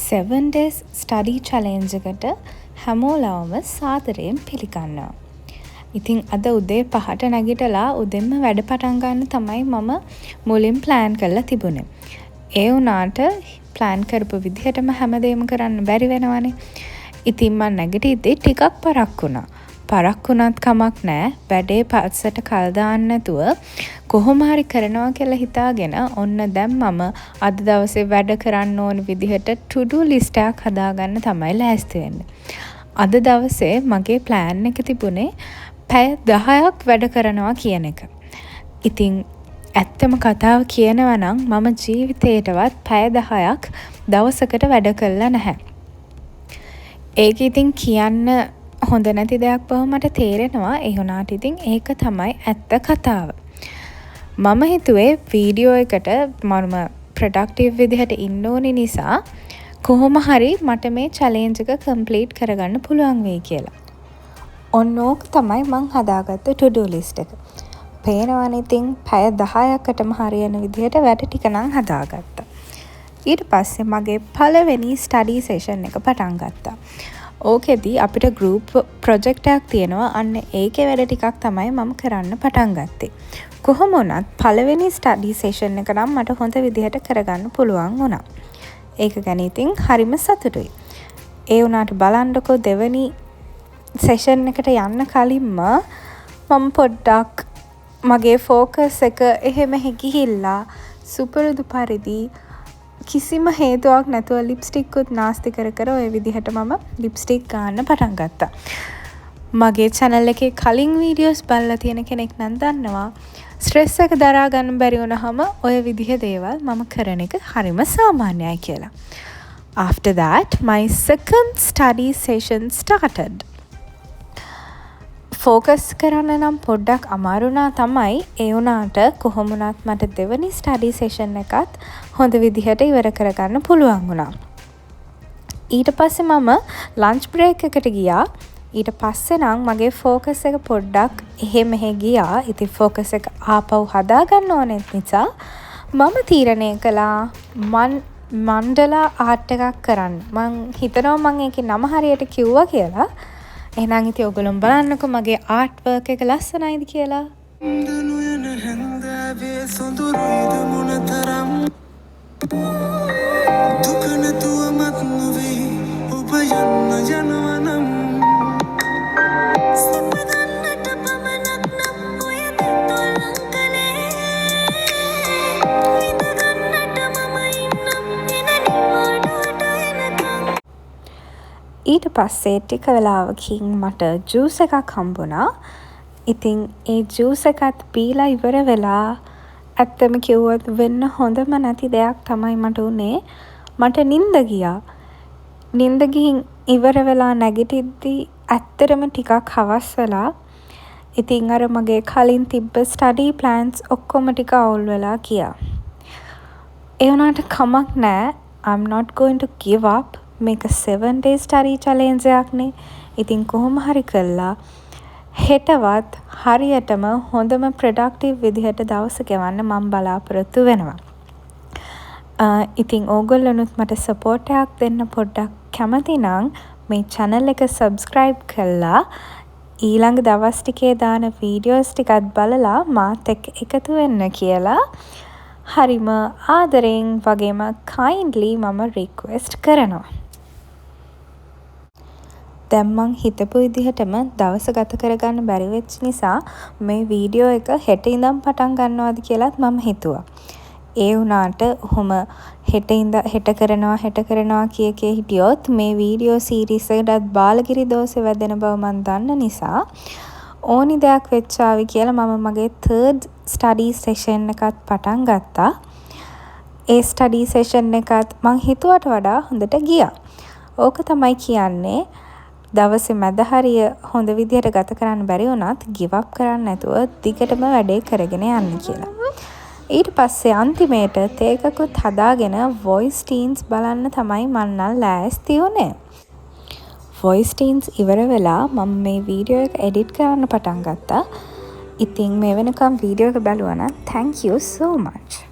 7 days study challenge එකට හැමෝලවම සාදරයෙන් පිළිගන්නවා. ඉතින් අද උදේ 5ට නැගිටලා උදෙන්ම වැඩ පටන් ගන්න තමයි මම මුලින් plan කරලා තිබුණේ. ඒ වුණාට plan කරපු විදිහටම හැමදේම කරන්න බැරි වෙනවනේ. ඉතින් මම නැගිටිද්දී ටිකක් පරක් වුණා. පරක් වුණත් කමක් නැහැ. වැඩේ පස්සට කල් දාන්න නැතුව කොහොම හරි කරනවා කියලා හිතාගෙන ඔන්න දැන් මම අද දවසේ වැඩ කරන්න ඕන විදිහට to do list එකක් හදාගන්න තමයි ලෑස්ති වෙන්නේ. අද දවසේ මගේ plan එක තිබුණේ පැය 10ක් වැඩ කරනවා කියන එක. ඉතින් ඇත්තම කතාව කියනවා නම් මම ජීවිතේටවත් පැය 10ක් දවසකට වැඩ කළා නැහැ. ඒක ඉතින් කියන්න හොඳ නැති දෙයක් බව මට තේරෙනවා. ඒ වුණාට ඉතින් ඒක තමයි ඇත්ත කතාව. මම හිතුවේ වීඩියෝ එකට මම ප්‍රොඩක්ටිව් විදිහට ඉන්න ඕනේ නිසා කොහොම හරි මට මේ චැලෙන්ජ් එක කම්ප්ලීට් කරගන්න පුළුවන් වෙයි කියලා. ඔන්න ඕක තමයි මං හදාගත්ත to do list එක. පේනවනේ ඉතින් පැය 10කටම හරියන විදිහට වැඩ ටික නම් හදාගත්තා. ඊට පස්සේ මගේ පළවෙනි ස්ටඩි සෙෂන් එක පටන් ගත්තා. ඕකෙදී අපිට ගෲප් ප්‍රොජෙක්ට් එකක් තියෙනවා. අන්න ඒකේ වැඩ ටිකක් තමයි මම කරන්න පටන් ගත්තේ. කොහොම වුණත් පළවෙනි ස්ටඩි සෙෂන් එක නම් මට හොඳ විදිහට කරගන්න පුළුවන් වුණා. ඒක ගැන ඉතින් හරිම සතුටුයි. ඒ වුණාට බලන්නකෝ දෙවෙනි සෙෂන් එකට යන්න කලින්ම මම පොඩ්ඩක් මගේ ෆෝකස් එක එහෙම ගිහිල්ලා සුපුරුදු පරිදි කිසිම හේතුවක් නැතුව ලිප්ස්ටික් උත් නාස්ති කර ඔය විදිහට මම ලිප්ස්ටික් ගන්න පටන් ගත්තා. මගේ channel එකේ කලින් වීඩියෝස් බලලා තියෙන කෙනෙක් නම් දන්නවා ස්ට්‍රෙස් එක දරා ගන්න බැරි වුණාම ඔය විදිහ දේවල් මම කරන එක හරිම සාමාන්‍යයි කියලා. After that my second study session started. Focus කරන්න නම් පොඩ්ඩක් අමාරුණා තමයි. ඒ වුණාට කොහොම වුණත් මට දෙවෙනි ස්ටඩි සෙෂන් එකත් හොඳ විදිහට ඉවර කරගන්න පුළුවන් වුණා. ඊට පස්සේ මම ලන්ච් බ්‍රේක් එකට ගියා. ඊට පස්සේ නම් මගේ ෆෝකස් එක පොඩ්ඩක් එහෙ මෙහෙ ගියා. ඉතින් ෆෝකස් එක ආපහු හදාගන්න ඕනෙත් නිසා මම තීරණය කළා මණ්ඩලා ආර්ට් එකක් කරන්න. මං හිතනවා මං ඒකේ නම හරියට කිව්වා කියලා. එහෙනම් ඉතින් ඔයගොල්ලෝ බලන්නකෝ මගේ ආර්ට් වර්ක් එක ලස්සනයිද කියලා. ඊට පස්සේ ටික වෙලාවකින් මට ජූස් එකක් හම්බුණා. ඉතින් ඒ ජූස් එකත් පීලා ඉවර වෙලා ඇත්තම කිව්වොත් වෙන්න හොඳම නැති දෙයක් තමයි මට උනේ. මට නිින්ද ගියා. නිින්ද ගිහින් ඉවර වෙලා නැගිටිද්දී ඇත්තටම ටිකක් හවස් වෙලා. ඉතින් අර මගේ කලින් තිබ්බ ස්ටඩි ප්ලෑන්ස් ඔක්කොම ටික අවුල් වෙලා ගියා. ඒ වුණාට කමක් නැහැ. I'm not going to give up. මේක 7 days study challenge එකක්නේ. ඉතින් කොහොම හරි කළා හෙටවත් හරියටම හොඳම ප්‍රොඩක්ටිව් විදිහට දවස ගෙවන්න මම බලාපොරොත්තු වෙනවා. ඉතින් ඕගොල්ලොනුත් මට සපෝට් එකක් දෙන්න පොඩ්ඩක් කැමති නම් මේ channel එක subscribe කරලා ඊළඟ දවස් ටිකේ දාන වීඩියෝස් ටිකත් බලලා මාත් එක්ක එකතු වෙන්න කියලා හරිම ආදරෙන් වගේම kindly මම request කරනවා. දැන් මං හිතපු විදිහටම දවස ගත කරගන්න බැරි වෙච්ච නිසා මේ වීඩියෝ එක හෙට ඉඳන් පටන් ගන්නවාද කියලාත් මම හිතුවා. ඒ වුණාට ඔහොම හෙට කරනවා කිය හිටියොත් මේ වීඩියෝ සීරීස් එකටත් බාලගිරි දෝෂේ වැදෙන බව මම දන්න නිසා ඕනි දෙයක් වෙච්චාවි කියලා මම මගේ 3rd study session එකත් පටන් ගත්තා. ඒ study session එකත් මං හිතුවට වඩා හොඳට ගියා. ඕක තමයි කියන්නේ දවසේ මැද හරිය හොඳ විදිහට ගත කරන්න බැරි වුණත් give up කරන්න නැතුව දිගටම වැඩේ කරගෙන යන්න කියලා. ඊට පස්සේ අන්තිමේට තේකකුත් හදාගෙන voice teens බලන්න තමයි මම නම් ලෑස්ති වුණේ. voice teens ඉවර වෙලා මම මේ වීඩියෝ එක edit කරන්න පටන් ගත්තා. ඉතින් මේ වෙනකම් වීඩියෝ එක බලුවා නම් thank you so much.